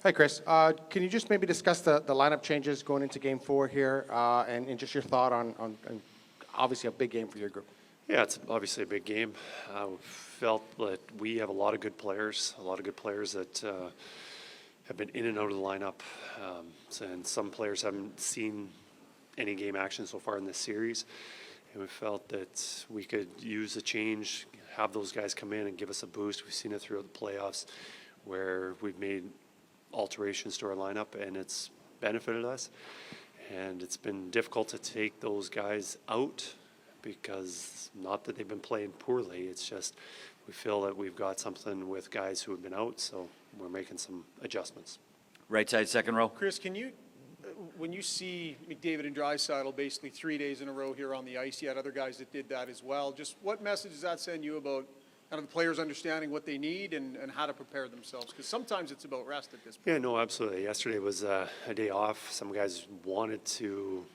Hi, Kris. Can you just maybe discuss the lineup changes going into Game 4 here, and just your thought on obviously a big game for your group? Yeah, it's obviously a big game. We felt that we have a lot of good players that have been in and out of the lineup, and some players haven't seen any game action so far in this series. And we felt that we could use a change, have those guys come in and give us a boost. We've seen it throughout the playoffs where we've made alterations to our lineup and it's benefited us. And it's been difficult to take those guys out because not that they've been playing poorly, it's just we feel that we've got something with guys who have been out, so we're making some adjustments. Right side, second row. Kris, can you, when you see McDavid and Draisaitl basically 3 days in a row here on the ice, you had other guys that did that as well. Just what message does that send you about kind of the players understanding what they need and how to prepare themselves? Because sometimes it's about rest at this point. Yeah, no, absolutely. Yesterday was a day off. Some guys wanted to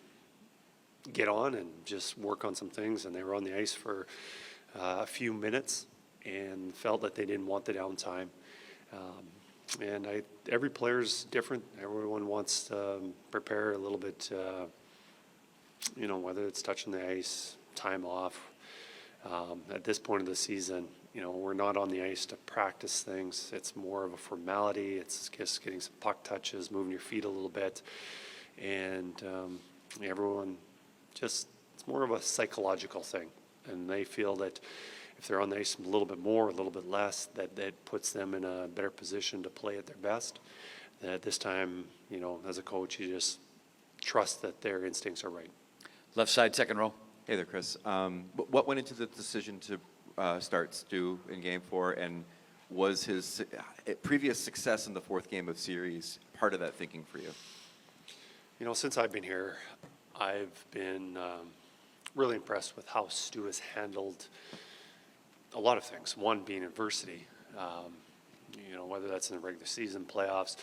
get on and just work on some things, and they were on the ice for a few minutes and felt that they didn't want the downtime. Every player's different. Everyone wants to prepare a little bit, whether it's touching the ice, time off. At this point of the season, we're not on the ice to practice things. It's more of a formality. It's just getting some puck touches, moving your feet a little bit. And everyone it's more of a psychological thing. And they feel that if they're on the ice a little bit more, a little bit less, that puts them in a better position to play at their best. And at this time, as a coach, you just trust that their instincts are right. Left side, second row. Hey there, Kris. What went into the decision to start Stu in Game 4, and was his previous success in the fourth game of series part of that thinking for you? Since I've been here, I've been really impressed with how Stu has handled a lot of things. One being adversity, whether that's in the regular season, playoffs,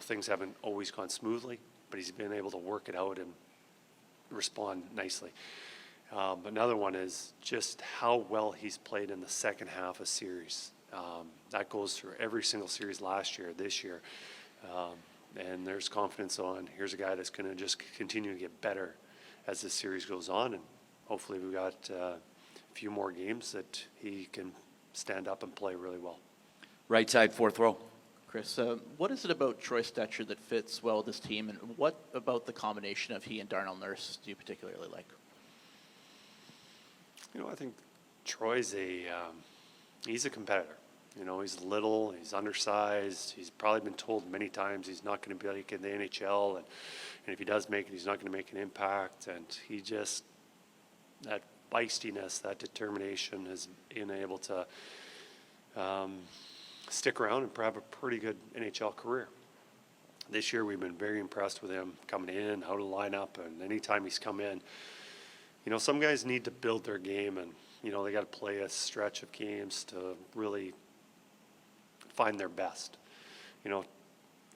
things haven't always gone smoothly, but he's been able to work it out and respond nicely. But another one is just how well he's played in the second half of series. That goes through every single series last year, this year. And there's confidence on here's a guy that's going to just continue to get better as this series goes on. And hopefully we've got a few more games that he can stand up and play really well. Right side, fourth row. Kris, what is it about Troy Stecher that fits well with this team, and what about the combination of he and Darnell Nurse do you particularly like? I think Troy's he's a competitor. He's little, he's undersized. He's probably been told many times he's not going to be like in the NHL, and if he does make it, he's not going to make an impact. And he just, that feistiness, that determination has been able to stick around and have a pretty good NHL career. This year we've been very impressed with him coming in, how to line up, and anytime he's come in, some guys need to build their game, and they got to play a stretch of games to really find their best.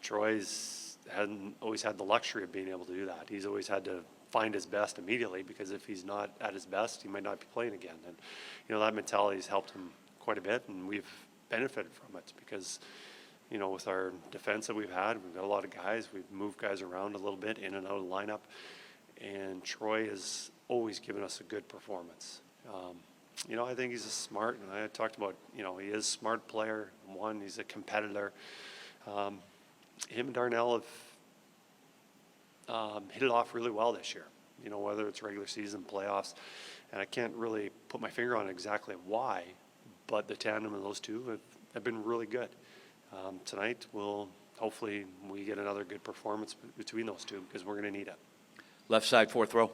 Troy's hadn't always had the luxury of being able to do that. He's always had to find his best immediately, because if he's not at his best, he might not be playing again. And that mentality has helped him quite a bit, and we've benefited from it because with our defense that we've had, we've got a lot of guys. We've moved guys around a little bit in and out of the lineup, and Troy has always given us a good performance. I think he's a smart, and I talked about, he is a smart player. One, he's a competitor. Him and Darnell have hit it off really well this year, whether it's regular season, playoffs. And I can't really put my finger on exactly why, but the tandem of those two have been really good. Tonight, hopefully we get another good performance between those two, because we're going to need it. Left side, fourth row.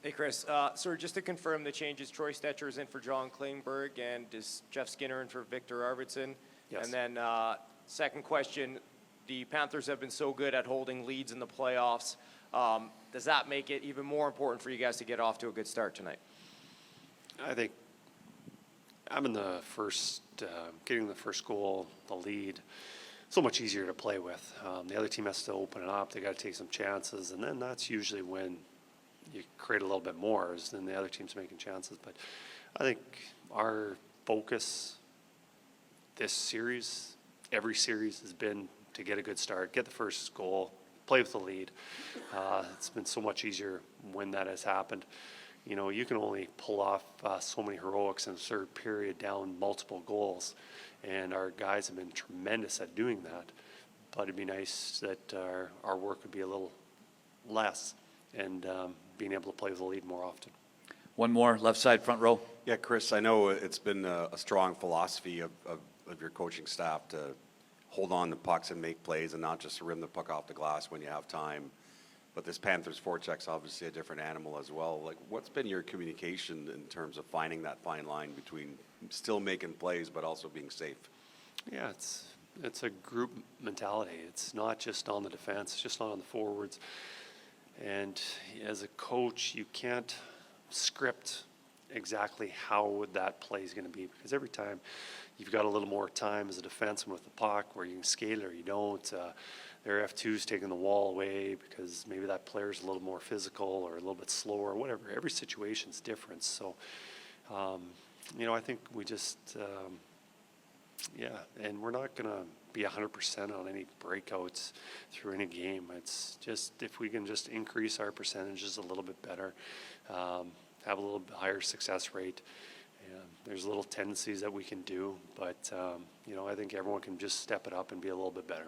Hey, Kris. Sir, just to confirm the changes, Troy Stecher is in for John Klingberg, and is Jeff Skinner in for Victor Arvidsson? Yes. And then second question, the Panthers have been so good at holding leads in the playoffs. Does that make it even more important for you guys to get off to a good start tonight? I think having getting the first goal, the lead, so much easier to play with. The other team has to open it up. They got to take some chances, and then that's usually when you create a little bit more, is then the other team's making chances. But I think our focus this series, every series, has been to get a good start, get the first goal, play with the lead. It's been so much easier when that has happened. You know, you can only pull off so many heroics in the third period down multiple goals, and our guys have been tremendous at doing that. But it'd be nice that our work would be a little less, and being able to play with the lead more often. One more, left side, front row. Yeah, Kris, I know it's been a strong philosophy of your coaching staff to hold on to pucks and make plays and not just rim the puck off the glass when you have time. But this Panthers forecheck's obviously a different animal as well. Like, what's been your communication in terms of finding that fine line between still making plays but also being safe? Yeah, it's a group mentality. It's not just on the defense, it's just not on the forwards. And as a coach, you can't script exactly how that play is going to be, because every time you've got a little more time as a defenseman with the puck where you can skate it or you don't. Their F2's taking the wall away because maybe that player's a little more physical or a little bit slower, whatever. Every situation's different. So, you know, I think we just, and we're not going to be 100% on any breakouts through any game. It's just if we can just increase our percentages a little bit better, have a little bit higher success rate. There's little tendencies that we can do, but, you know, I think everyone can just step it up and be a little bit better.